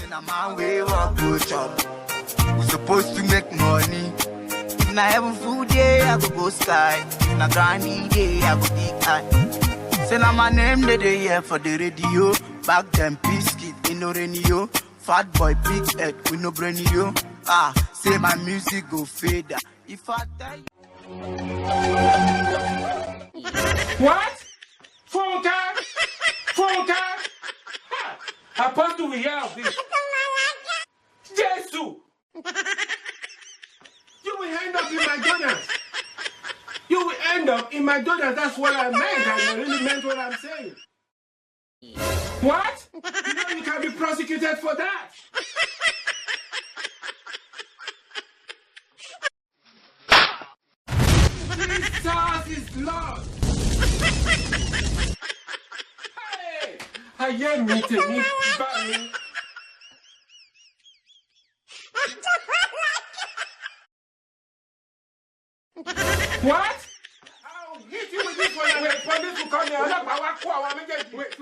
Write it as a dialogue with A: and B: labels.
A: When I'm on way, walk go chop. We supposed to make money. If na heaven food day, I go sky. If na granny day, I go big eye. Say na my name they here for the radio. Back them biscuit in no radio. Fat boy, big head, with no brain yo. Say my music go fade. If I tell you.
B: What? Funka? Funka? Apostle, we hear of this. Jesus! You will end up in McDonald's. You will end up in McDonald's. That's what I meant. I really meant what I'm saying. What? You know you can be prosecuted for that. Jesus is Lord. Hey! I am meeting me. What? I'll hit you with this one and the police will come here. Wait.